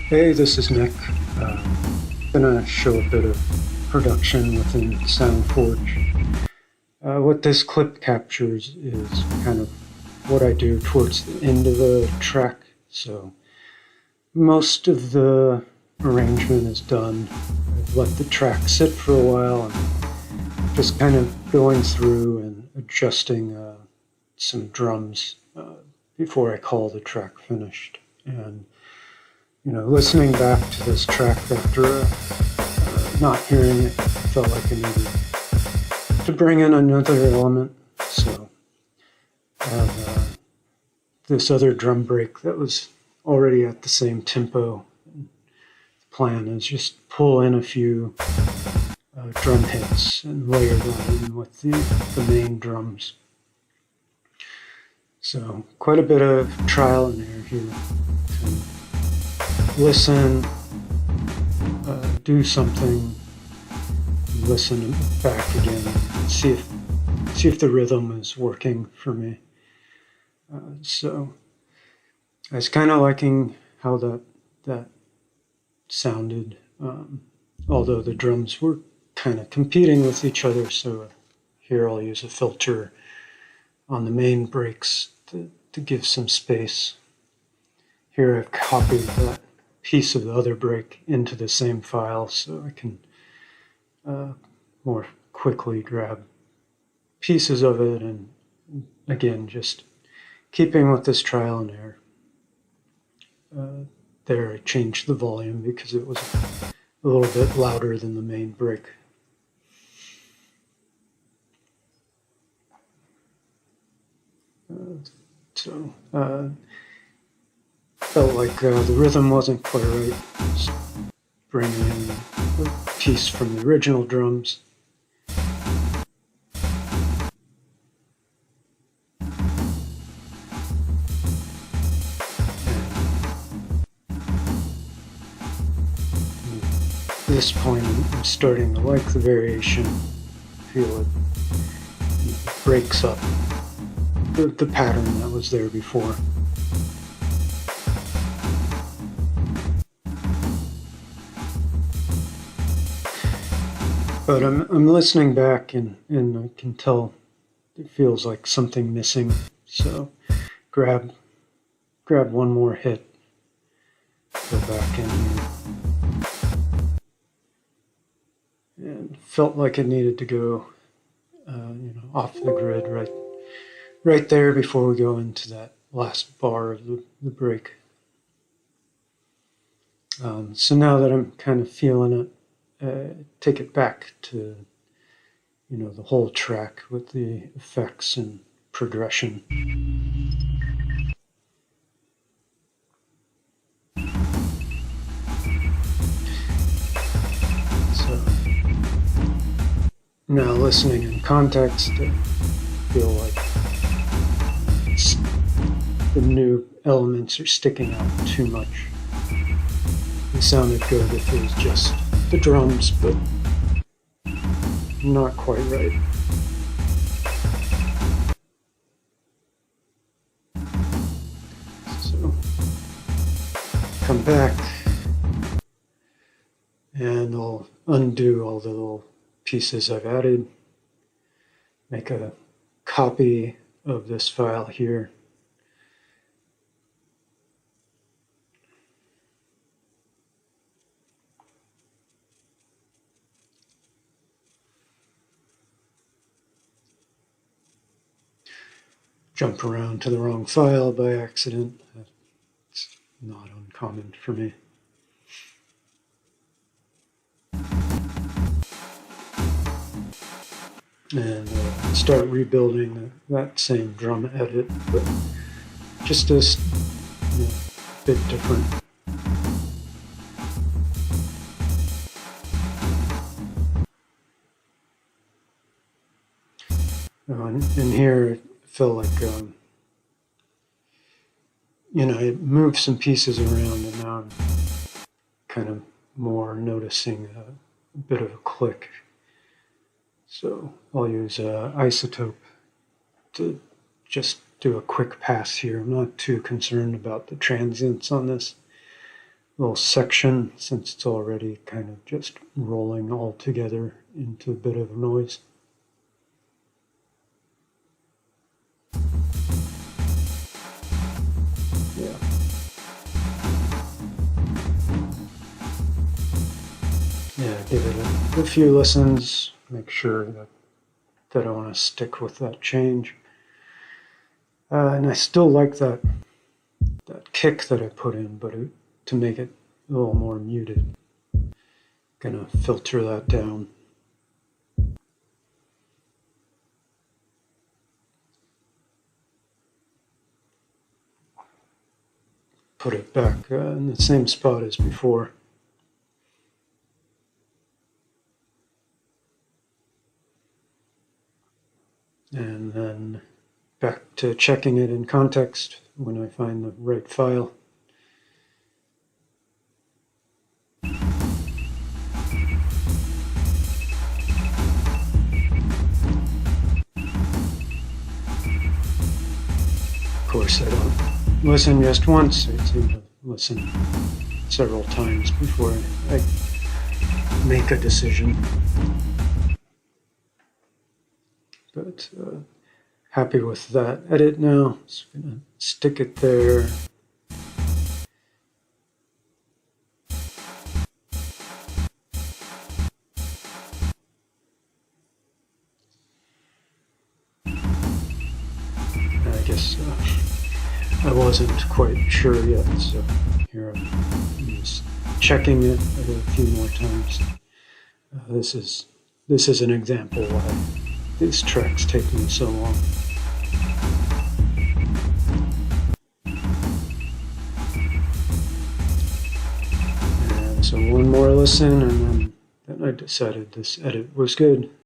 Hey, this is Nick. Gonna show a bit of production within SoundForge. What this clip captures is kind of what I do towards the end of the track. So most of the arrangement is done. I've let the track sit for a while and just kind of going through and adjusting some drums before I call the track finished. And listening back to this track after not hearing it, I felt like I needed to bring in another element. So I have this other drum break that was already at the same tempo. The plan is just pull in a few drum hits and layer that in with the main drums. So quite a bit of trial and error here. Listen, do something, listen back again, see if the rhythm is working for me. So I was kind of liking how that sounded, although the drums were kind of competing with each other. So here I'll use a filter on the main breaks to give some space. Here I've copied that piece of the other break into the same file so I can more quickly grab pieces of it, and again just keeping with this trial and error. There I changed the volume because it was a little bit louder than the main break. Felt like the rhythm wasn't quite right. Just bringing in a piece from the original drums. At this point, I'm starting to like the variation. Feel it breaks up the pattern that was there before. But I'm listening back and I can tell it feels like something missing. So grab one more hit, go back in here. And felt like it needed to go off the grid right there before we go into that last bar of the break. So now that I'm kind of feeling it, take it back to the whole track with the effects and progression. So now listening in context, I feel like the new elements are sticking out too much. It sounded good if it was just the drums, but not quite right. So come back and I'll undo all the little pieces I've added, make a copy of this file here. Jump around to the wrong file by accident. That's not uncommon for me. And start rebuilding that same drum edit, but just a bit different. In here, it felt like I moved some pieces around, and now I'm kind of more noticing a bit of a click. So I'll use Isotope to just do a quick pass here. I'm not too concerned about the transients on this. little section, since it's already kind of just rolling all together into a bit of noise. Yeah. Yeah, give it a few listens, make sure that I want to stick with that change. And I still like that kick that I put in, but to make it a little more muted, gonna filter that down. Put it back in the same spot as before. And then back to checking it in context when I find the right file. Of course, I don't listen just once. I seem to listen several times before I make a decision. But happy with that edit now. Just gonna stick it there. I guess I wasn't quite sure yet, so here I'm just checking it a few more times. This is an example why these tracks take me so long. And so one more listen, and then I decided this edit was good.